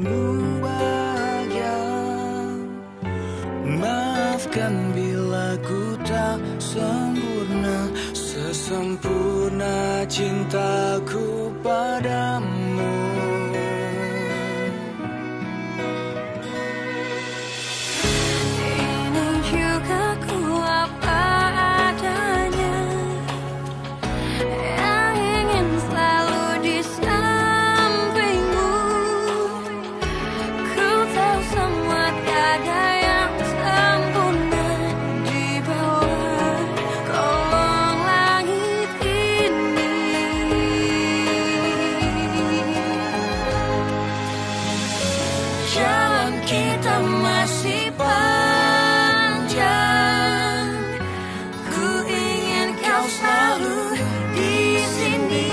bahagia. Maafkan bila ku tak sempurna, sesempurna cintaku padamu. Ini juga ku apa adanya, yang ingin selalu di sampingmu. Ku tahu semua tiada yang sempurna di bawah kolong langit ini. Jalan kita masih panjang, ku ingin kau selalu di sini.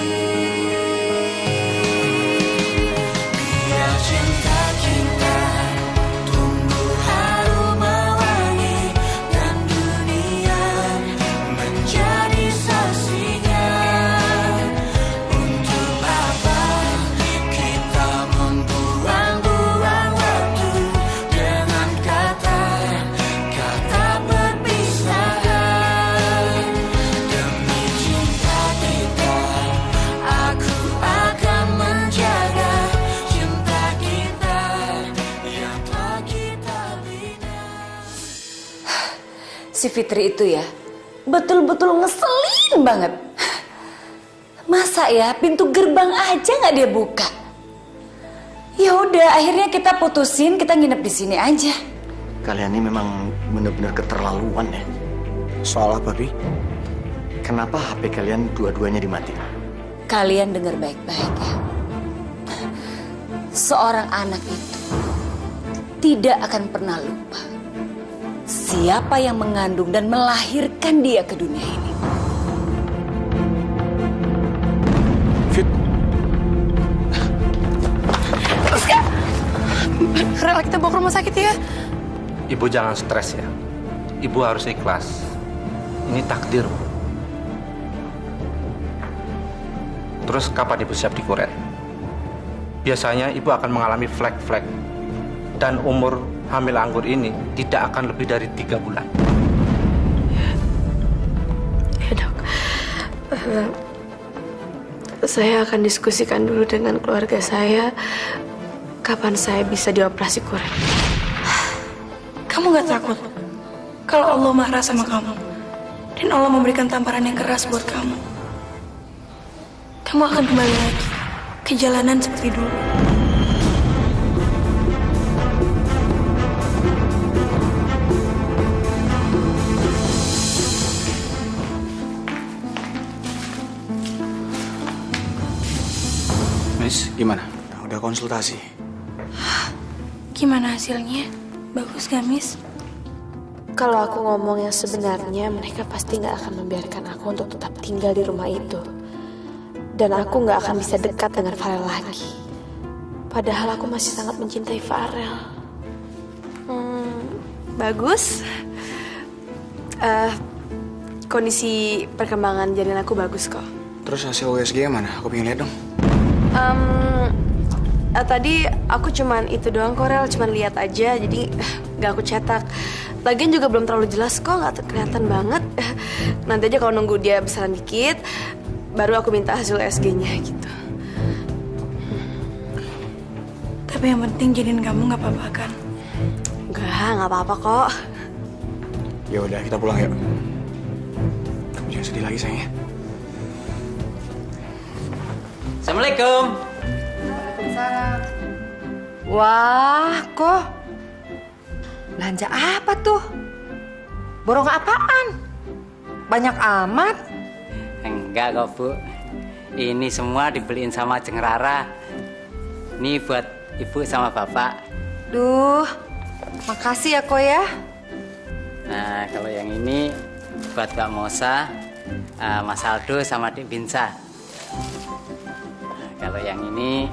Biar cinta kita tumbuh harum mewangi, dan dunia menjadi saksinya. Untuk apa kita membuang-buang waktu dengan kata-kata berpisahkan. Demi cinta kita, aku akan menjaga cinta kita yang telah kita bina. Si Fitri itu ya, betul-betul ngeselin banget. Masa ya pintu gerbang aja nggak dia buka? Ya udah, akhirnya kita putusin, kita nginep di sini aja. Kalian ini memang benar-benar keterlaluan ya. Soal apa, Bi? Kenapa HP kalian dua-duanya dimatiin? Kalian dengar baik-baik ya. Seorang anak itu tidak akan pernah lupa siapa yang mengandung dan melahirkan dia ke dunia ini. Fit, Rela, kita bawa ke rumah sakit ya. Ibu jangan stres ya. Ibu harus ikhlas. Ini takdir. Terus kapan ibu siap dikuret? Biasanya ibu akan mengalami flek-flek. Dan umur hamil anggur ini tidak akan lebih dari 3 bulan. Ya dok, saya akan diskusikan dulu dengan keluarga saya kapan saya bisa dioperasi kuret. Kamu gak takut kalau Allah marah sama kamu dan Allah memberikan tamparan yang keras buat kamu? Kamu akan kembali lagi ke jalanan seperti dulu. Miss, gimana? Udah konsultasi. Gimana hasilnya? Bagus gak, Miss? Kalau aku ngomong yang sebenarnya, mereka pasti nggak akan membiarkan aku untuk tetap tinggal di rumah itu. Dan aku nggak akan bisa dekat dengan Farel lagi. Padahal aku masih sangat mencintai Farel. Bagus. Kondisi perkembangan janin aku bagus kok. Terus hasil USG mana? Aku pengen lihat dong. Tadi aku cuman itu doang kok, Rel, cuman lihat aja, jadi gak aku cetak. Lagian juga belum terlalu jelas kok, gak kelihatan banget. Nanti aja kalau nunggu dia besaran dikit, baru aku minta hasil USG-nya gitu. Tapi yang penting janin kamu gak apa-apa kan? Gak apa-apa kok. Ya udah, kita pulang yuk. Kamu jangan sedih lagi sayang ya. Assalamualaikum. Wah, kok belanja apa tuh? Borong apaan? Banyak amat. Enggak kok, Bu. Ini semua dibeliin sama Jeng Rara. Ini buat Ibu sama Bapak. Duh, makasih ya, kok ya. Nah, kalau yang ini buat Kak Mosa, Mas Aldo sama Dik Binsa. Kalau yang ini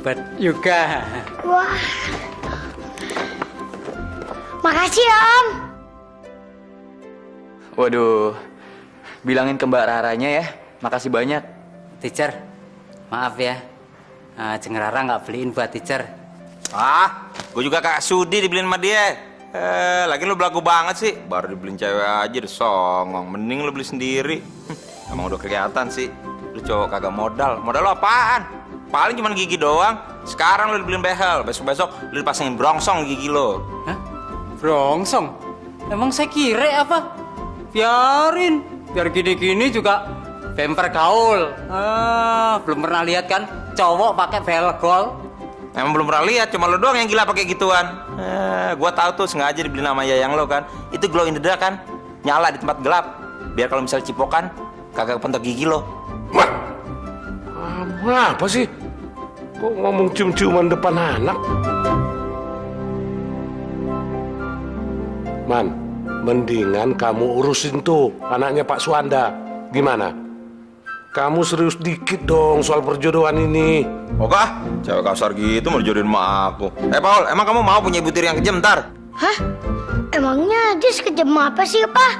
buat Yuga. Wah, makasih ya Om. Waduh, bilangin ke Mbak Raranya ya, makasih banyak. Teacher, maaf ya. Jeng Rara nggak beliin buat teacher. Gue juga kagak sudi dibeliin sama dia. Lagi lu belagu banget sih. Baru dibeliin cewek aja udah songong. Mending lu beli sendiri. Emang udah kelihatan sih. Lu cowok kagak modal. Modal lu apaan? Paling cuma gigi doang. Sekarang lu dibeliin behel. Besok-besok lu dipasangin brongsong gigi lo. Hah? Brongsong? Emang saya kira apa? Biarin. Biar gini-gini juga bemper gaul. Belum pernah lihat kan cowok pakai velgol? Emang belum pernah lihat, cuma lo doang yang gila pakai gituan. Gua tahu tuh sengaja dibeli nama Yayang lo kan. Itu glow in the dark kan, nyala di tempat gelap. Biar kalau misalnya cipokan, kagak kepentok gigi lo. Apa sih? Kok ngomong cium-ciuman depan anak? Man, mendingan kamu urusin tuh anaknya Pak Suanda. Gimana? Kamu serius dikit dong soal perjodohan ini. Oke, cewek kasar gitu mau dijodohin sama aku. Paul, emang kamu mau punya ibu tiri yang kejam ntar? Hah? Emangnya dia sekejam apa sih, Pak?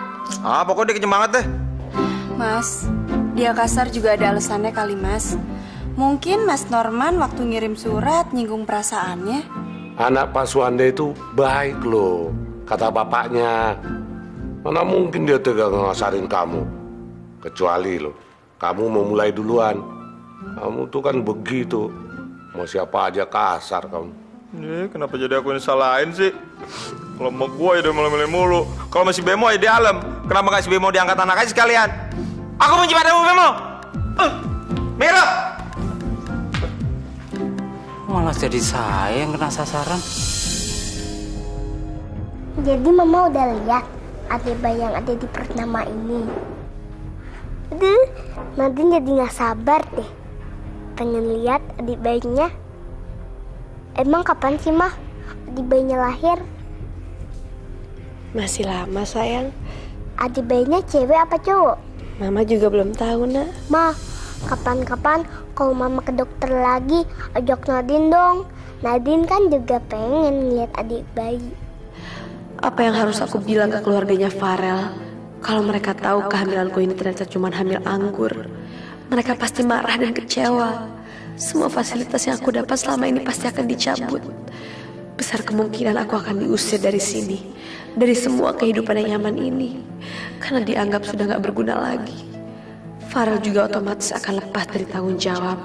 Pokoknya dia kejam banget deh. Mas, dia kasar juga ada alasannya kali, Mas. Mungkin Mas Norman waktu ngirim surat nyinggung perasaannya. Anak Pak Suanda itu baik loh, kata bapaknya. Mana mungkin dia tega ngasarin kamu. Kecuali loh, kamu mau mulai duluan. Kamu tuh kan begitu. Mau siapa aja kasar kamu. Kenapa jadi aku yang salahin sih? Kalau mau gue ya udah milih-milih mulu. Kalau masih bemo ya di alam. Kenapa kasih bemo diangkat anak aja sekalian? Aku benci padamu bemo. Mira. Malah jadi saya yang kena sasaran. Jadi Mama udah lihat adik bayi yang ada di perut Nama ini. Aduh, Nadine jadi gak sabar deh. Pengen lihat adik bayinya. Emang kapan sih, Mah, adik bayinya lahir? Masih lama, sayang. Adik bayinya cewek apa cowok? Mama juga belum tahu, Nak. Ma, kapan-kapan kalau Mama ke dokter lagi, ajak Nadine dong. Nadine kan juga pengen lihat adik bayi. Apa yang harus aku bilang ke keluarganya Farel? Kalau mereka tahu kehamilanku ini ternyata cuma hamil anggur, mereka pasti marah dan kecewa. Semua fasilitas yang aku dapat selama ini pasti akan dicabut. Besar kemungkinan aku akan diusir dari sini, dari semua kehidupan yang nyaman ini, karena dianggap sudah gak berguna lagi. Farel juga otomatis akan lepas dari tanggung jawab,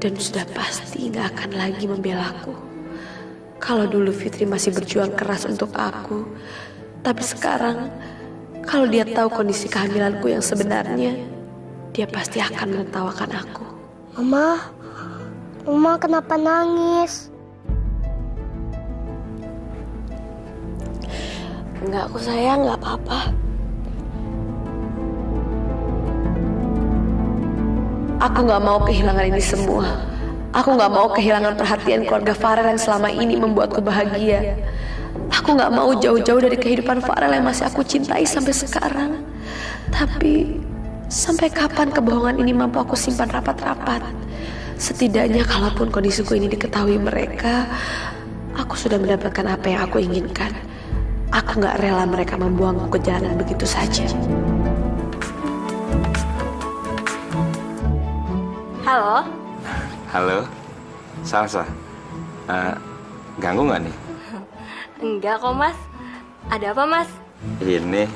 dan sudah pasti gak akan lagi membelaku. Kalau dulu Fitri masih berjuang keras untuk aku, tapi sekarang kalau dia tahu kondisi kehamilanku yang sebenarnya, dia pasti akan menertawakan aku. Mama kenapa nangis? Enggak, aku sayang, enggak apa-apa. Aku gak mau kehilangan ini semua. Aku gak mau kehilangan perhatian keluarga Farel yang selama ini membuatku bahagia. Aku gak mau jauh-jauh dari kehidupan Farel yang masih aku cintai sampai sekarang. Tapi sampai kapan kebohongan ini mampu aku simpan rapat-rapat? Setidaknya kalaupun kondisiku ini diketahui mereka, aku sudah mendapatkan apa yang aku inginkan. Aku gak rela mereka membuangku ke jalanan begitu saja. Halo? Halo, Salsa. Ganggu nggak nih? Enggak kok, Mas. Ada apa, Mas? Ini,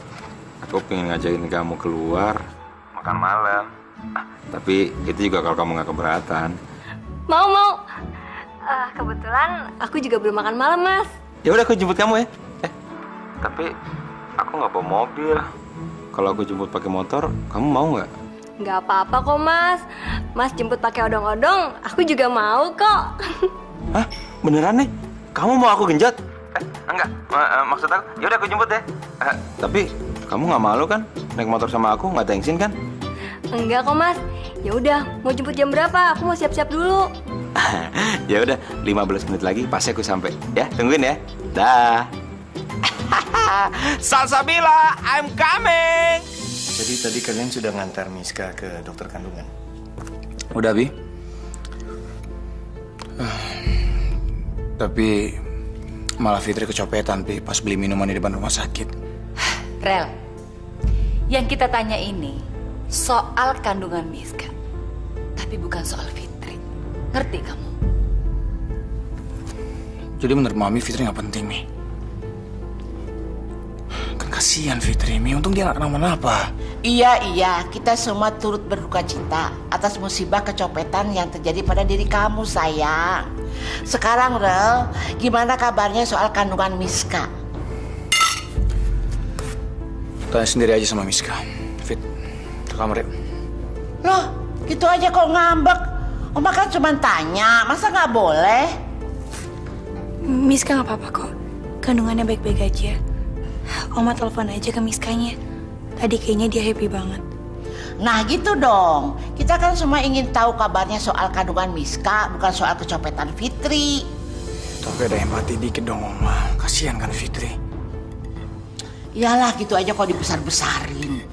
aku pengen ngajakin kamu keluar makan malam. Tapi itu juga kalau kamu nggak keberatan. Mau. Kebetulan aku juga belum makan malam, Mas. Ya udah, aku jemput kamu ya. Tapi aku nggak bawa mobil. Kalau aku jemput pakai motor, kamu mau nggak? Nggak apa-apa kok, Mas. Mas jemput pakai odong-odong, aku juga mau kok. Hah? Beneran nih? Kamu mau aku genjot? Enggak. Maksud aku, ya udah aku jemput ya. Tapi kamu nggak malu kan naik motor sama aku, nggak thanksin kan? Enggak kok, Mas. Ya udah, mau jemput jam berapa? Aku mau siap-siap dulu. Ya udah, 15 menit lagi pasti aku sampai. Ya, tungguin ya. Dah. Salsabila, I'm coming. Jadi tadi kalian sudah ngantar Miska ke dokter kandungan? Udah, Bi. Tapi malah Fitri kecopetan, Bi, pas beli minuman di depan rumah sakit. Rel, yang kita tanya ini soal kandungan Miska, tapi bukan soal Fitri. Ngerti kamu? Jadi menurut Mami Fitri nggak penting, Mi. Kan kasihan Fitri, Mi. Untung dia nggak kenapa-napa. Iya, kita semua turut berduka cita atas musibah kecopetan yang terjadi pada diri kamu, sayang. Sekarang, Rel, gimana kabarnya soal kandungan Miska? Tanya sendiri aja sama Miska. Fit, ke kamar yuk. Loh, gitu aja kok ngambek? Oma kan cuma tanya, masa nggak boleh? Miska nggak apa-apa kok. Kandungannya baik-baik aja. Oma telepon aja ke Miskanya. Tadi kayaknya dia happy banget. Nah gitu dong. Kita kan semua ingin tahu kabarnya soal kandungan Miska, bukan soal kecopetan Fitri. Tapi ada empati dikit dong, Oma. Kasihan kan Fitri. Iyalah gitu aja kok dibesar-besarin.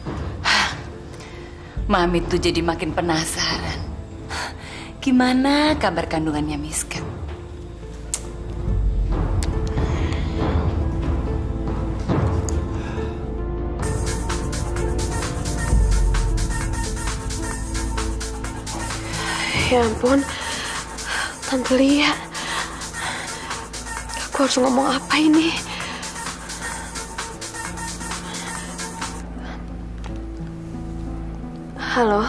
Mami tuh jadi makin penasaran. Gimana kabar kandungannya Miska? Ya ampun, Tante Lia. Aku harus ngomong apa ini? Halo?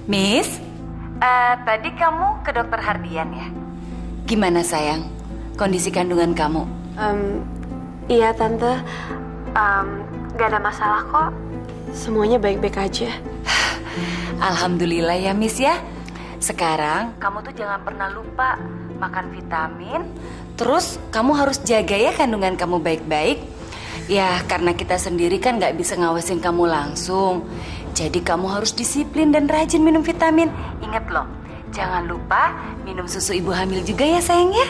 Miss, tadi kamu ke dokter Hardian ya? Gimana sayang, kondisi kandungan kamu? Iya Tante, gak ada masalah kok. Semuanya baik-baik aja. Alhamdulillah ya Miss ya. Sekarang kamu tuh jangan pernah lupa makan vitamin. Terus kamu harus jaga ya kandungan kamu baik-baik. Ya karena kita sendiri kan gak bisa ngawasin kamu langsung. Jadi kamu harus disiplin dan rajin minum vitamin. Ingat loh, jangan lupa minum susu ibu hamil juga ya sayang ya.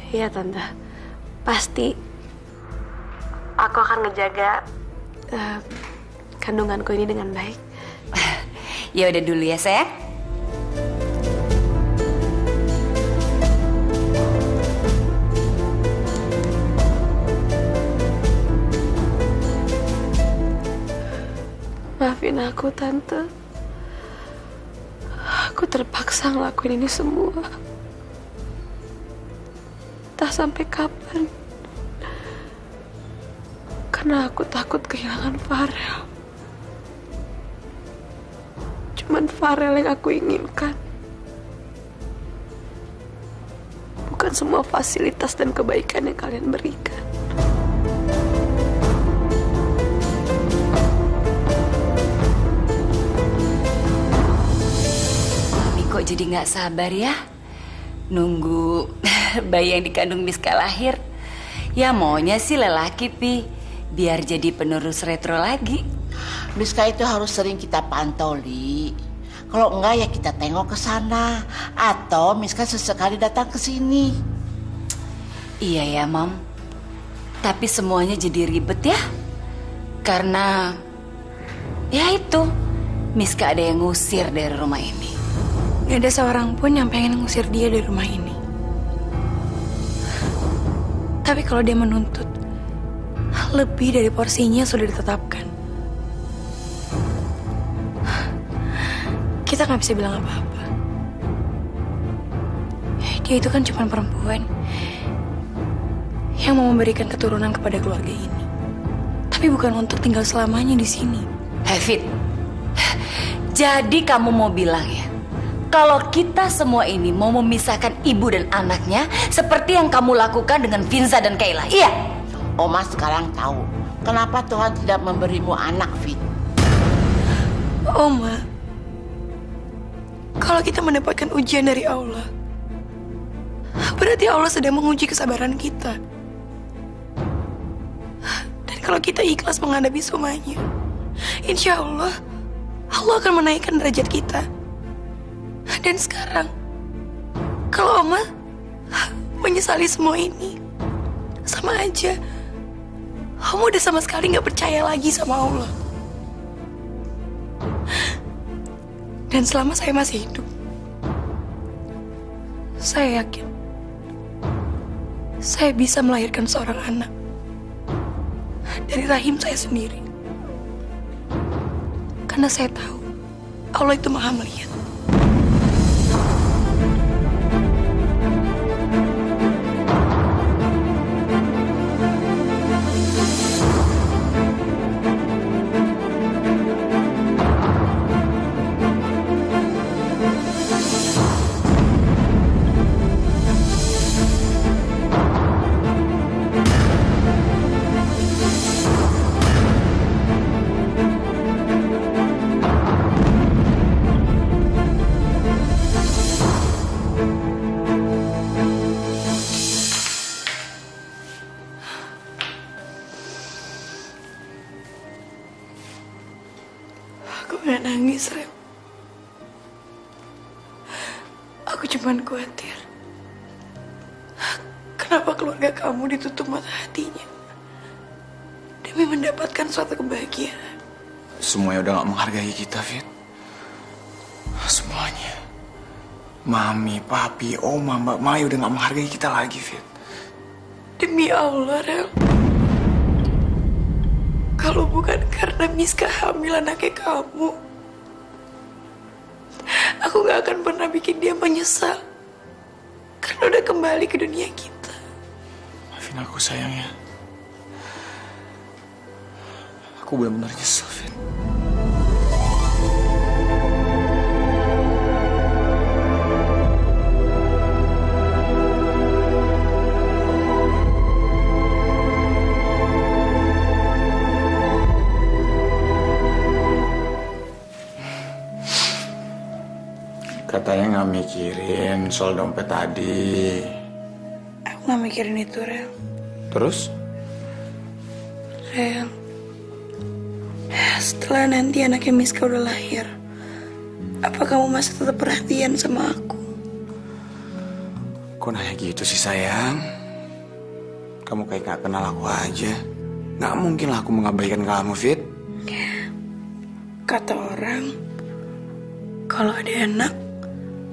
Iya Tante, pasti. Aku akan ngejaga kandunganku ini dengan baik. Ya udah dulu ya sayang. Maafin aku, Tante. Aku terpaksa ngelakuin ini semua. Entah sampai kapan. Karena aku takut kehilangan Farel. Cuman Farel yang aku inginkan. Bukan semua fasilitas dan kebaikan yang kalian berikan. Kok jadi nggak sabar ya nunggu bayi yang dikandung Miska lahir. Ya maunya sih lelaki Pi, biar jadi penerus retro lagi. Miska itu harus sering kita pantau, Li. Kalau enggak ya kita tengok ke sana atau Miska sesekali datang ke sini. Iya ya Mam, tapi semuanya jadi ribet ya. Karena ya itu Miska ada yang ngusir dari rumah ini. Gak ada seorang pun yang pengen ngusir dia dari rumah ini. Tapi kalau dia menuntut, lebih dari porsinya sudah ditetapkan. Kita gak bisa bilang apa-apa. Dia itu kan cuma perempuan yang mau memberikan keturunan kepada keluarga ini. Tapi bukan untuk tinggal selamanya di sini. Fit, jadi kamu mau bilang ya, kalau kita semua ini mau memisahkan ibu dan anaknya seperti yang kamu lakukan dengan Vinza dan Kayla, iya? Oma sekarang tahu kenapa Tuhan tidak memberimu anak, Fit. Oma, kalau kita mendapatkan ujian dari Allah, berarti Allah sedang menguji kesabaran kita. Dan kalau kita ikhlas menghadapi semuanya, insya Allah, Allah akan menaikkan derajat kita. Dan sekarang, kalau Oma menyesali semua ini, sama aja. Oma udah sama sekali gak percaya lagi sama Allah. Dan selama saya masih hidup, saya yakin saya bisa melahirkan seorang anak dari rahim saya sendiri. Karena saya tahu Allah itu Maha melihat. Aku gak nangis, Rel. Aku cuman khawatir. Kenapa keluarga kamu ditutup mata hatinya demi mendapatkan suatu kebahagiaan? Semuanya udah gak menghargai kita, Fit. Semuanya. Mami, papi, oma, Mbak Maya udah gak menghargai kita lagi, Fit. Demi Allah, Rel. Kalau bukan karena Miska hamil anaknya kamu, aku gak akan pernah bikin dia menyesal. Karena udah kembali ke dunia kita. Maafin aku, sayang ya. Aku benar-benar nyesel, Fit. Katanya nggak mikirin soal dompet tadi. Aku gak mikirin itu, Rel. Terus? Rel, setelah nanti anaknya Miska udah lahir, apa kamu masih tetap perhatian sama aku? Kok nanya gitu sih, sayang? Kamu kayak gak kenal aku aja. Gak mungkin lah aku mengabaikan kamu, Fit. Kata orang, kalau ada anak,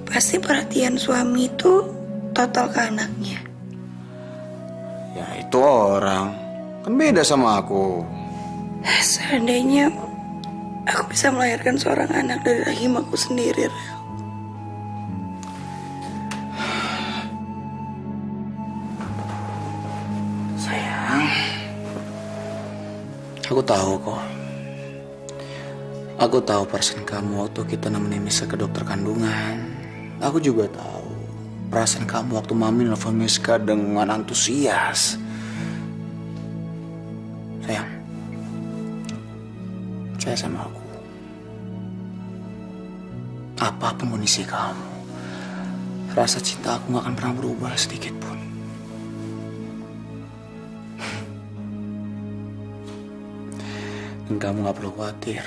pasti perhatian suami itu total ke anaknya. Ya itu orang. Kan beda sama aku. Seandainya aku bisa melahirkan seorang anak dari rahim aku sendiri, Rel. Sayang, aku tahu kok. Aku tahu perasaan kamu waktu kita nemenin Miska ke dokter kandungan. Aku juga tahu perasaan kamu waktu Mami nelfon Miska dengan antusias. Sayang, percaya sama aku. Apapun kondisi kamu, rasa cinta aku gak akan pernah berubah sedikit pun. Dan kamu gak perlu khawatir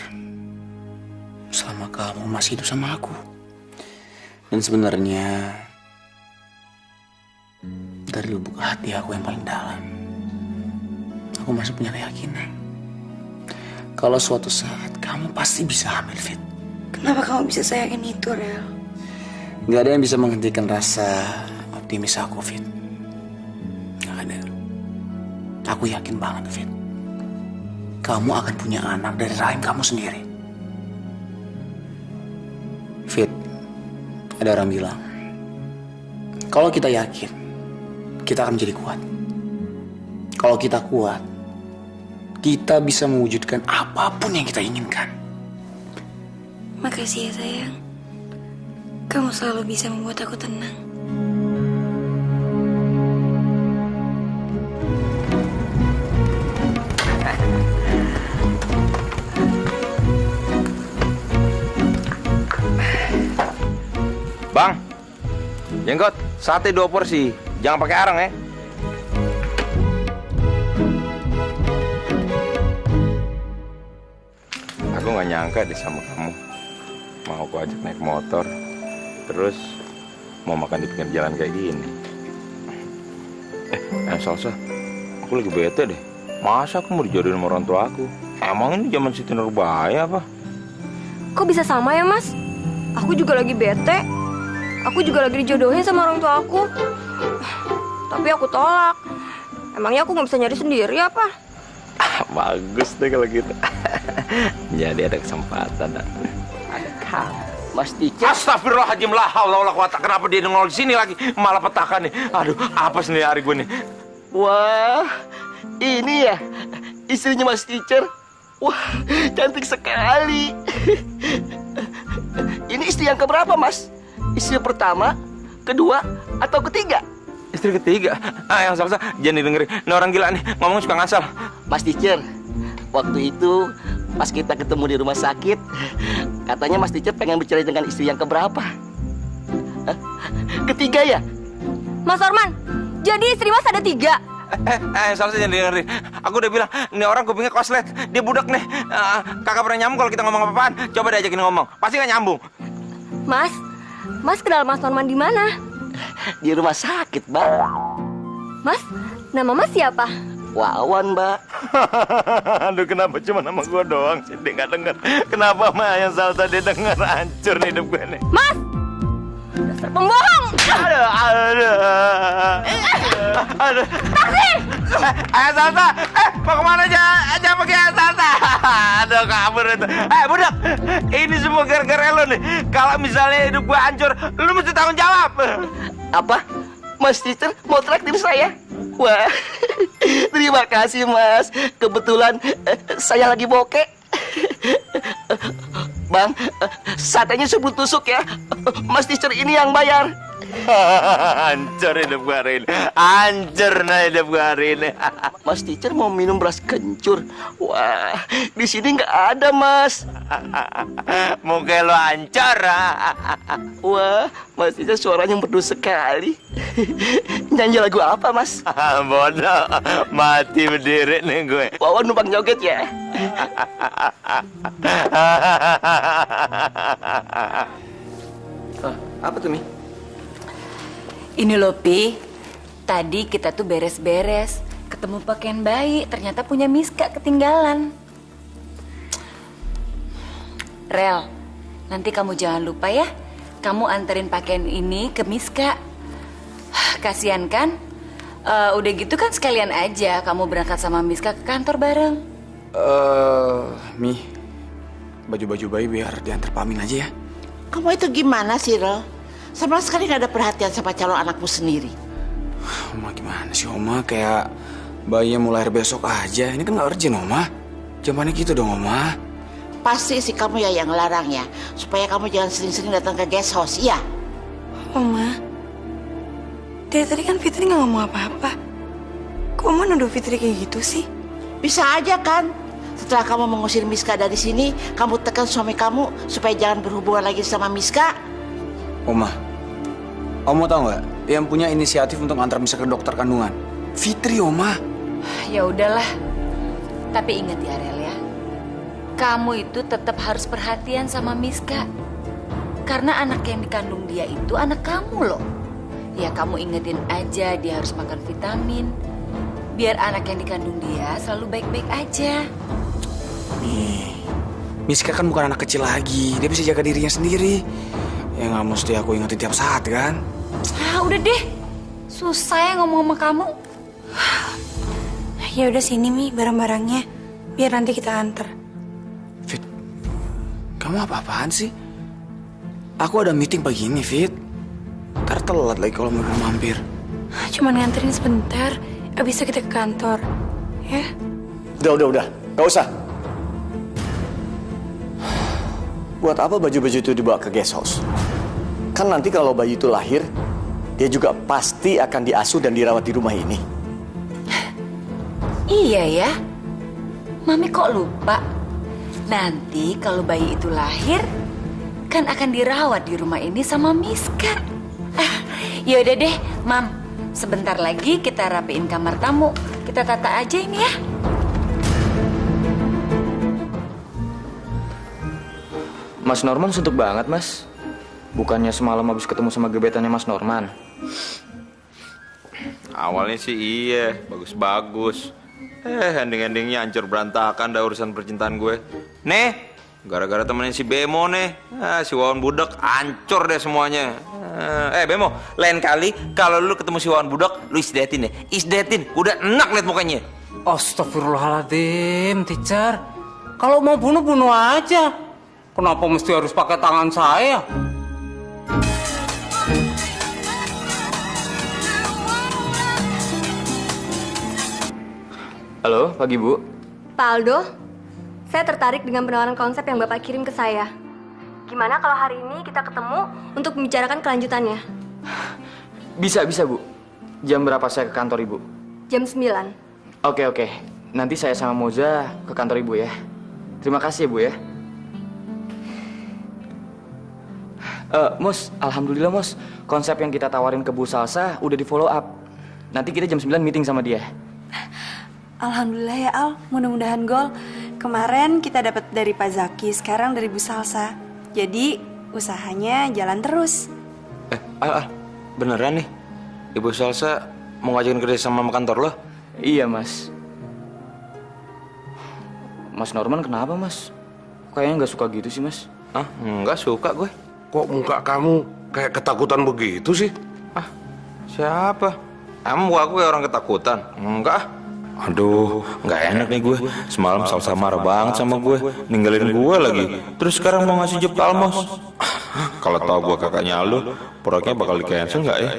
selama kamu masih hidup sama aku. Dan sebenarnya dari lubuk hati aku yang paling dalam, aku masih punya keyakinan kalau suatu saat kamu pasti bisa hamil, Fit. Kenapa kamu bisa sayangin itu, Rel? Gak ada yang bisa menghentikan rasa optimis aku, Fit. Gak ada. Aku yakin banget, Fit. Kamu akan punya anak dari rahim kamu sendiri. Fit, ada orang bilang, kalau kita yakin, kita akan menjadi kuat. Kalau kita kuat, kita bisa mewujudkan apapun yang kita inginkan. Makasih ya, sayang. Kamu selalu bisa membuat aku tenang. Bang, jenggot, sate 2 porsi. Jangan pakai arang ya. Aku nggak nyangka deh sama kamu. Mau aku ajak naik motor, terus mau makan di pinggir jalan kayak gini. Salsa, aku lagi bete deh. Masa aku mau dijodohin sama orang tua aku? Emang ini zaman Siti Nurbaya apa? Kok bisa sama ya, Mas? Aku juga lagi bete. Aku juga lagi dijodohin sama orang tua aku. Tapi aku tolak. Emangnya aku nggak bisa nyari sendiri apa? Bagus deh kalau gitu. Jadi ada kesempatan. Ada kan, Mas Teacher. Astagfirullahaladzim, la haula wala quwata. Kenapa dia nongol di sini lagi? Malah petakan nih. Aduh, apa sih hari gue nih? Wah, ini ya istrinya Mas Teacher. Wah, cantik sekali. Ini istri yang keberapa, Mas? Istri pertama, kedua, atau ketiga? Istri ketiga? Yang salah, jangan didengerin. Ini orang gila nih, ngomong suka ngasal. Mas Teacher, waktu itu pas kita ketemu di rumah sakit, katanya Mas Teacher pengen bercerai dengan istri yang keberapa? Hah? Ketiga ya? Mas Arman, jadi istri Mas ada 3? Salah jangan dengerin. Aku udah bilang, ini orang kupingnya koslet. Dia budak nih. Kakak pernah nyambung kalau kita ngomong apa-apaan. Coba diajakin ngomong, pasti nggak nyambung. Mas kenal Mas Norman di mana? Di rumah sakit, Mbak. Mas, nama Mas siapa? Wawan, Mbak. Aduh, kenapa cuma nama gue doang sih? Dia nggak denger. Kenapa Maya Salsa dia denger? Hancur nih hidup gue nih. Mas! Dasar pembohong! Aduh. Taksi! Salsa! Mau kemana aja? Aja pakai Salsa. Aduh, kabur itu. Budak! Ini semua gara-gara lo nih. Kalau misalnya hidup gue hancur, lu mesti tanggung jawab. Apa? Mas Teacher mau traktir saya? Wah, terima kasih Mas. Kebetulan saya lagi bokeh. Bang, satenya sebelum tusuk ya. Mas Teacher ini yang bayar. Hancur hidup gue hari ini. Hancur nah hidup gue hari ini. Mas Teacher mau minum beras kencur. Wah, di sini nggak ada Mas. Muka lo hancur. Wah, Mas Teacher suaranya merdu sekali. Nyanyi lagu apa Mas? Bodoh, mati berdiri nih gue. Wawan numpang joget ya. Apa tuh, Mi? Ini loh, Pi. Tadi kita tuh beres-beres. Ketemu pakaian bayi, ternyata punya Miska ketinggalan. Rel, nanti kamu jangan lupa ya. Kamu anterin pakaian ini ke Miska. Kasian kan? Udah gitu kan sekalian aja kamu berangkat sama Miska ke kantor bareng. Mi, baju-baju bayi biar diantar Pamin aja ya. Kamu itu gimana sih, Rel? Sama sekali gak ada perhatian sama calon anakmu sendiri. Oma gimana sih, Oma? Kayak bayinya mau lahir besok aja. Ini kan gak urgent, Oma. Jamannya gitu dong, Oma. Pasti sih kamu ya yang ngelarang ya, supaya kamu jangan sering-sering datang ke guest house, iya? Oma, dari tadi kan Fitri gak ngomong apa-apa. Kok Oma nuduh Fitri kayak gitu sih? Bisa aja kan? Setelah kamu mengusir Miska dari sini, kamu tekan suami kamu supaya jangan berhubungan lagi sama Miska. Oma tau nggak? Yang punya inisiatif untuk antar Miska ke dokter kandungan Fitri, Oma. Ya udahlah. Tapi ingat ya, Rel ya. Kamu itu tetap harus perhatian sama Miska. Karena anak yang dikandung dia itu anak kamu loh. Ya kamu ingetin aja dia harus makan vitamin. Biar anak yang dikandung dia selalu baik-baik aja. Nih, Miska kan bukan anak kecil lagi. Dia bisa jaga dirinya sendiri. Ya nggak mesti aku ingetin tiap saat kan. Udah deh. Susah ya ngomong sama kamu. Ya udah sini Mi, barang-barangnya. Biar nanti kita antar. Fit, kamu apa-apaan sih? Aku ada meeting pagi ini, Fit. Ntar telat lagi kalau mau mampir. Cuman nganterin sebentar. Abis itu kita ke kantor. Ya? Udah. Gak usah. Buat apa baju-baju itu dibawa ke guest house? Kan nanti kalau bayi itu lahir, dia juga pasti akan diasuh dan dirawat di rumah ini. Iya ya. Mami kok lupa? Nanti kalau bayi itu lahir, kan akan dirawat di rumah ini sama Miska. Yaudah deh, Mam. Sebentar lagi kita rapiin kamar tamu. Kita tata aja ini ya. Mas Norman suntuk banget, Mas. Bukannya semalam habis ketemu sama gebetannya Mas Norman. Awalnya sih iya, bagus-bagus. Ending-endingnya hancur berantakan dah urusan percintaan gue. Nih, gara-gara temenin si Bemo nih. Si Wawan budak, hancur deh semuanya. Bemo, lain kali kalau lu ketemu si Wawan budak, lu isdatin ya. Isdatin, udah enak liat mukanya. Astagfirullahaladzim, Teacher. Kalau mau bunuh aja. Kenapa mesti harus pakai tangan saya? Halo, pagi Bu. Pak Aldo, saya tertarik dengan penawaran konsep yang Bapak kirim ke saya. Gimana kalau hari ini kita ketemu untuk membicarakan kelanjutannya? Bisa Bu. Jam berapa saya ke kantor Ibu? Jam 9. Oke. Nanti saya sama Moza ke kantor Ibu ya. Terima kasih ya Bu ya. Mos, alhamdulillah Mos. Konsep yang kita tawarin ke Bu Salsa udah di follow up. Nanti kita jam 9 meeting sama dia. Alhamdulillah ya Al, mudah-mudahan gol. Kemarin kita dapat dari Pak Zaki, sekarang dari Bu Salsa. Jadi usahanya jalan terus. Al, beneran nih? Ibu Salsa mau ngajakin kerja sama kantor lo? Iya, Mas. Mas Norman kenapa, Mas? Kayaknya nggak suka gitu sih, Mas. Nggak suka gue. Kok muka kamu kayak ketakutan begitu sih? Siapa? Emang muka aku kayak orang ketakutan? Enggak. Aduh, nggak enak nih gue. Semalam Salsa marah banget sama gue, ninggalin gue lagi. Terus sekarang mau ngasih job ke Almos. Kalau tahu gue kakaknya Aldo, proyeknya bakal di-cancel nggak ya?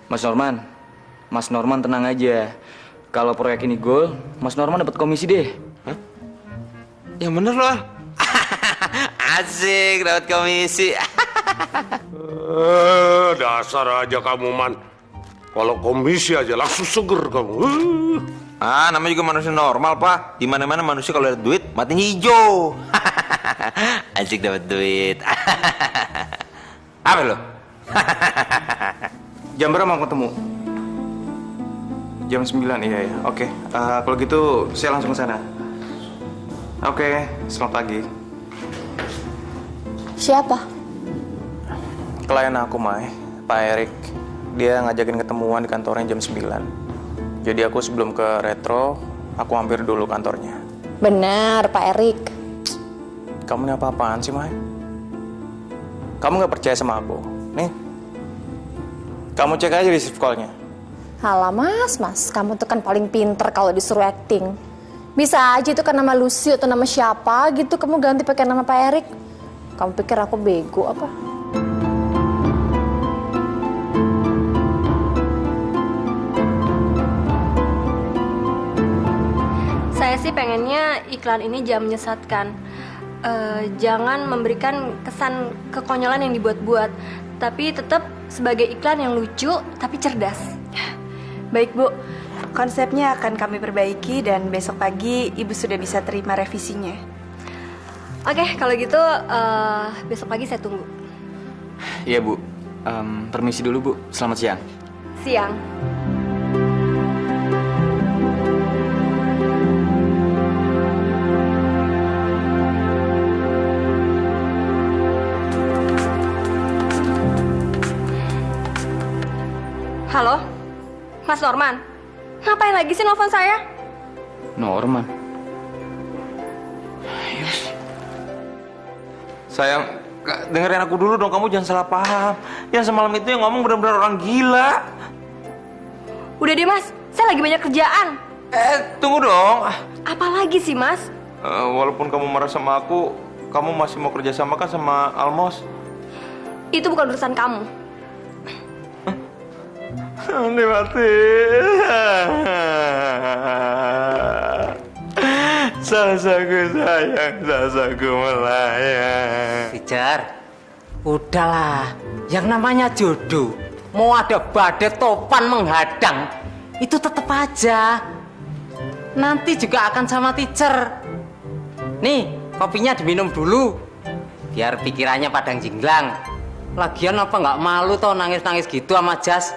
Mas Norman tenang aja. Kalau proyek ini goal, Mas Norman dapat komisi deh. Yang bener loh. Asik, dapat komisi. Dasar aja kamu, Man. Kalau komisi aja langsung seger kamu. Namanya juga manusia normal, Pak. Di mana-mana manusia kalau ada duit matinya hijau. Asik dapat duit. Apa lo? Jam berapa mau ketemu? Jam 9, iya. Oke, kalau gitu saya langsung ke sana. Oke, selamat pagi. Siapa? Klien aku, Mai, Pak Erik. Dia ngajakin ketemuan di kantornya jam 9. Jadi aku sebelum ke Retro, aku hampir dulu kantornya. Benar, Pak Erik. Kamu ini apa-apaan sih, Mai? Kamu nggak percaya sama aku? Nih, kamu cek aja receive call-nya. Halah mas, kamu tuh kan paling pinter kalau disuruh acting. Bisa aja itu kan nama Lucy atau nama siapa gitu, kamu ganti pakai nama Pak Erik. Kamu pikir aku bego apa? Saya sih pengennya iklan ini jangan menyesatkan. Jangan memberikan kesan kekonyolan yang dibuat-buat, tapi tetap sebagai iklan yang lucu tapi cerdas. Baik Bu, konsepnya akan kami perbaiki dan besok pagi Ibu sudah bisa terima revisinya. Oke, kalau gitu besok pagi saya tunggu. Iya, Bu. Permisi dulu, Bu. Selamat siang. Siang. Halo, Mas Norman. Ngapain lagi sih nelfon saya? Norman. Sayang, dengerin aku dulu dong. Kamu jangan salah paham. Yang semalam itu yang ngomong benar-benar orang gila. Udah deh Mas, saya lagi banyak kerjaan. Tunggu dong. Apa lagi sih Mas? Walaupun kamu marah sama aku, kamu masih mau kerja sama kan sama Almos? Itu bukan urusan kamu. Ini mati. Sasaku sayang, sasaku melayang. Pijar, udahlah. Yang namanya jodoh, mau ada badai topan menghadang, itu tetap aja. Nanti juga akan sama teacher. Nih, kopinya diminum dulu, biar pikirannya padang jinglang. Lagian apa nggak malu toh nangis-nangis gitu sama Jas?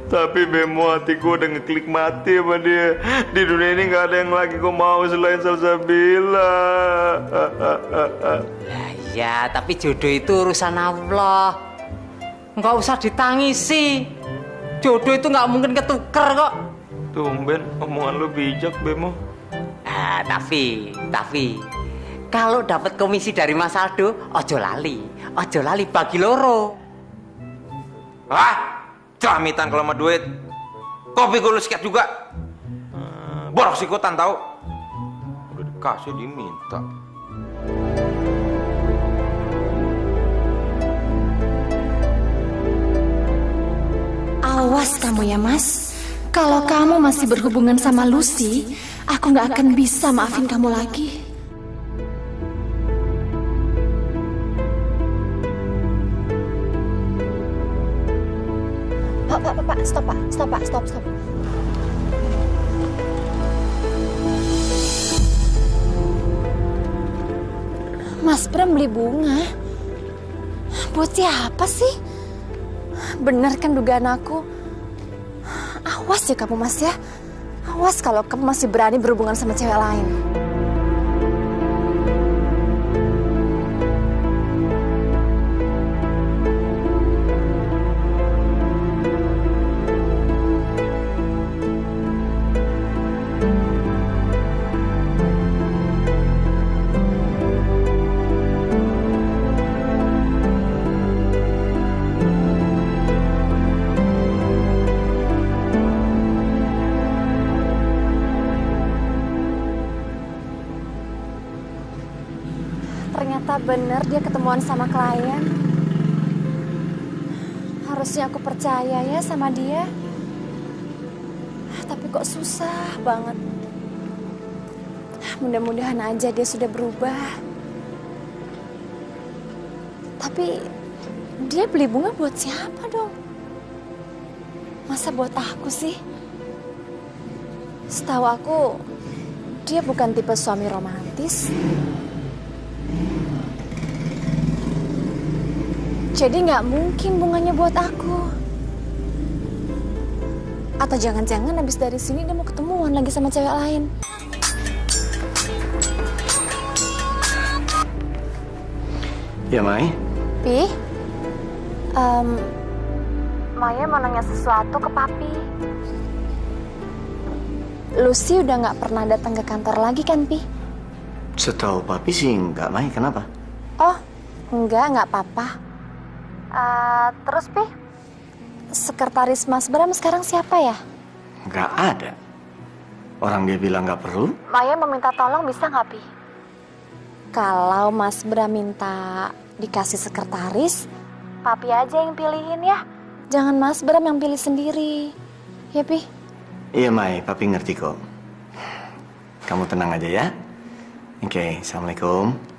Tapi Bemo, hatiku udah ngeklik mati sama dia. Di dunia ini gak ada yang lagi ku mau selain Salsabila. Ya, tapi jodoh itu urusan Allah. Nggak usah ditangisi. Jodoh itu nggak mungkin ketuker kok. Tumben, omongan lu bijak, Bemo. Tapi kalau dapat komisi dari Mas Aldo, ojo lali bagi loro. Celamitan kalau sama duit. Kopi gue lu sikat juga. Boros ikutan tau. Udah dikasih diminta. Awas kamu ya Mas. Kalau kamu masih berhubungan sama Lucy, aku nggak akan bisa maafin kamu lagi. Pak, stop. Mas Bram beli bunga. Buat siapa sih? Bener kan dugaan aku? Awas ya kamu Mas ya. Awas kalau kamu masih berani berhubungan sama cewek lain. Ternyata bener dia ketemuan sama klien. Harusnya aku percaya ya sama dia. Tapi kok susah banget. Mudah-mudahan aja dia sudah berubah. Tapi dia beli bunga buat siapa dong? Masa buat aku sih? Setahu aku, dia bukan tipe suami romantis. Jadi nggak mungkin bunganya buat aku. Atau jangan-jangan habis dari sini dia mau ketemuan lagi sama cewek lain. Ya, Mai? Pi, Maya mau nanya sesuatu ke Papi. Lucy udah nggak pernah datang ke kantor lagi kan, Pi? Setahu Papi sih nggak, Mai. Kenapa? Oh, nggak apa-apa. Terus Pi, sekretaris Mas Bram sekarang siapa ya? Nggak ada. Orang dia bilang nggak perlu. Maya meminta tolong bisa nggak Pi? Kalau Mas Bram minta dikasih sekretaris, Papi aja yang pilihin ya. Jangan Mas Bram yang pilih sendiri. Ya Pi? Iya Mai, Papi ngerti kok. Kamu tenang aja ya. Oke, Assalamualaikum.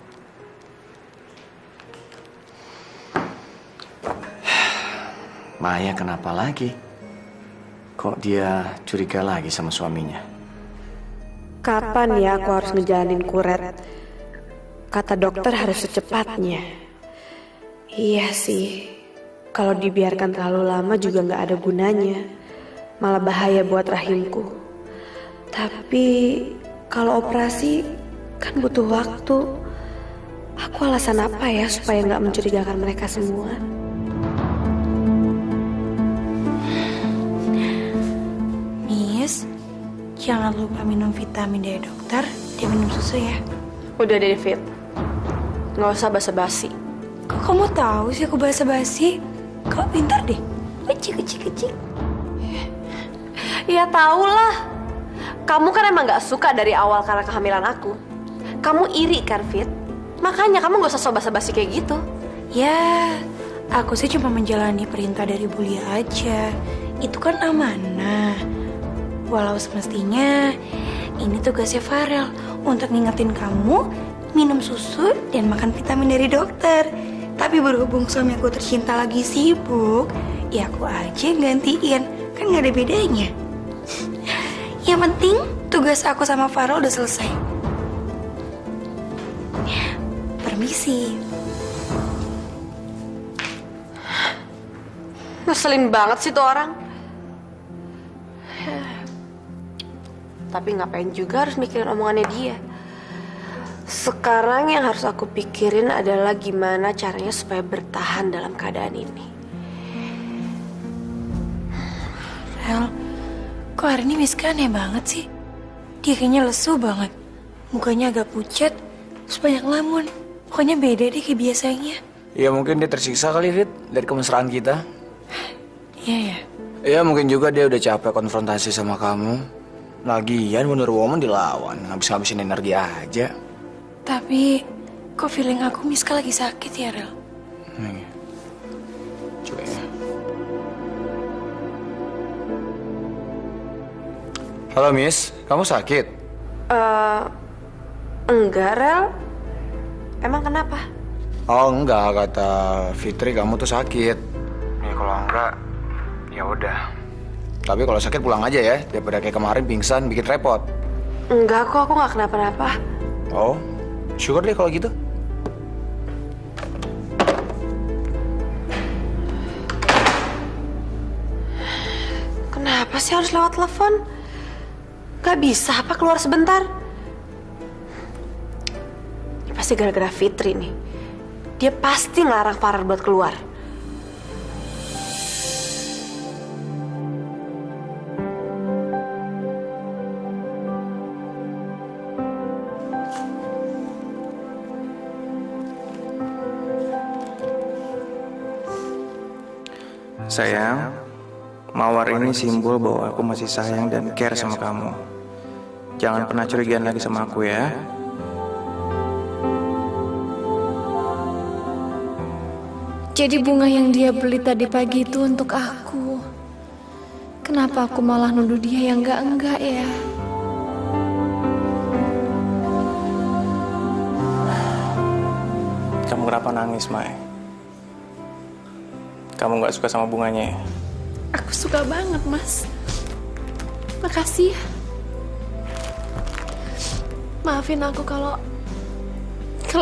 Maya kenapa lagi? Kok dia curiga lagi sama suaminya? Kapan ya aku harus ngejalanin kuret? Kata dokter harus secepatnya. Iya sih, kalau dibiarkan terlalu lama juga nggak ada gunanya. Malah bahaya buat rahimku. Tapi kalau operasi kan butuh waktu. Aku alasan apa ya supaya nggak mencurigakan mereka semua? Jangan lupa minum vitamin dari dokter dan minum susu ya. Udah deh, Fit. Nggak usah basa-basi. Kok kamu tahu sih aku basa-basi? Kau pintar deh. Kecik. Ya tau lah. Kamu kan emang nggak suka dari awal karena kehamilan aku. Kamu iri kan, Fit? Makanya kamu nggak usah so basa-basi kayak gitu. Ya, aku sih cuma menjalani perintah dari Bulia aja. Itu kan amanah. Walau semestinya ini tugasnya Farel untuk ngingetin kamu minum susu dan makan vitamin dari dokter. Tapi berhubung suami aku tercinta lagi sibuk, ya aku aja gantiin. Kan gak ada bedanya. Yang penting tugas aku sama Farel udah selesai. Permisi. Ngeselin banget sih tuh orang. Tapi ngapain juga harus mikirin omongannya dia. Sekarang yang harus aku pikirin adalah gimana caranya supaya bertahan dalam keadaan ini. Rel, kok hari ini Miska aneh banget sih? Dia kayaknya lesu banget. Mukanya agak pucat, terus banyak lamun. Pokoknya beda deh kayak biasanya. Ya mungkin dia tersiksa kali, Fit, dari kemesraan kita. Iya ya. Ya mungkin juga dia udah capek konfrontasi sama kamu. Lagian Wonder Woman dilawan, habis-habisin energi aja. Tapi kok feeling aku Miska lagi sakit ya, Rel? Coba ya. Halo Miss, kamu sakit? Enggak, Rel. Emang kenapa? Oh enggak, kata Fitri kamu tuh sakit. Ya kalau enggak, ya udah. Tapi kalau sakit pulang aja ya, daripada kayak kemarin pingsan bikin repot. Enggak kok, aku nggak kenapa-napa. Oh, syukur deh kalau gitu. Kenapa sih harus lewat telepon? Gak bisa apa keluar sebentar? Ini pasti gara-gara Fitri nih. Dia pasti ngelarang Farel buat keluar. Sayang, mawar ini simbol bahwa aku masih sayang dan care sama kamu. Jangan pernah curigaan lagi sama aku ya. Jadi bunga yang dia beli tadi pagi itu untuk aku. Kenapa aku malah nuduh dia yang enggak ya? Kamu kenapa nangis, Mai? Kamu gak suka sama bunganya ya? Aku suka banget, Mas. Makasih ya. Maafin aku kalau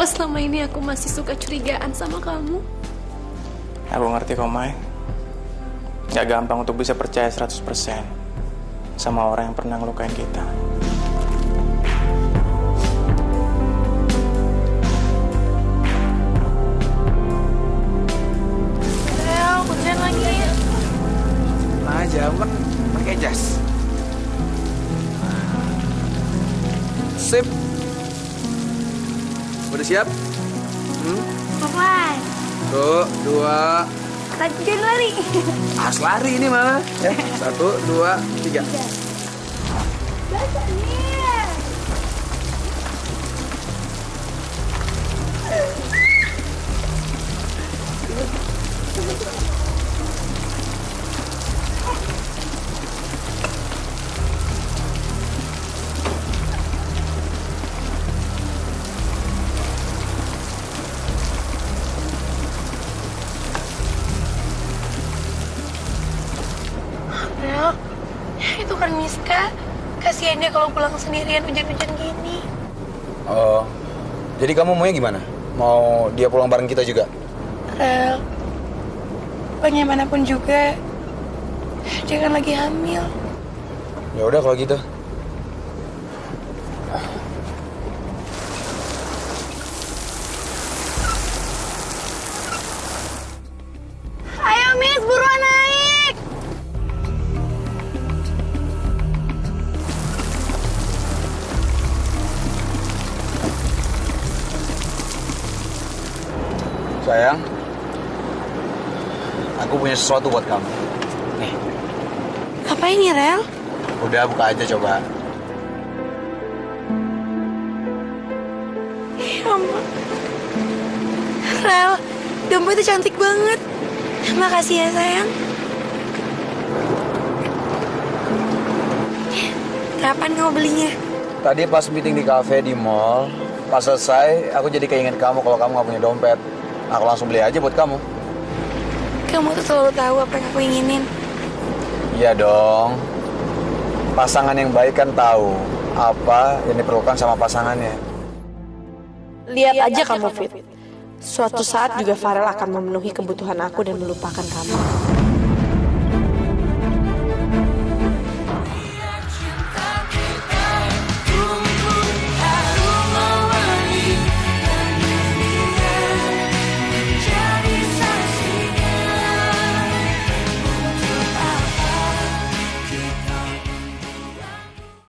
selama ini aku masih suka curigaan sama kamu. Aku ngerti kok, Mai. Gak gampang untuk bisa percaya 100% sama orang yang pernah ngelukain kita. Hujan lagi. Nah, jaman pakai jas. Sip. Udah siap? Papai. 1, 2. Lanjut lari. Harus lari ini malah. Ya, 1, 2, 3. Basah nih. Itu kan Miska. Kasihan dia kalau pulang sendirian hujan-hujan gini. Oh, jadi kamu maunya gimana? Mau dia pulang bareng kita juga? Rel, bagaimanapun juga dia kan lagi hamil. Ya udah kalau gitu. Ayo Miss, buruan naik. Sayang, aku punya sesuatu buat kamu. Nih. Apa ini, Rel? Udah, buka aja coba. Ya ampun. Rel, dompet itu cantik banget. Makasih ya, sayang. Kapan kamu belinya? Tadi pas meeting di cafe di mall, pas selesai aku jadi keinget kamu kalau kamu gak punya dompet. Aku langsung beli aja buat kamu. Kamu tuh selalu tahu apa yang aku inginin. Iya dong. Pasangan yang baik kan tahu apa yang diperlukan sama pasangannya. Lihat aja kamu, Fit. Suatu saat juga Farel akan memenuhi kebutuhan aku dan melupakan kamu.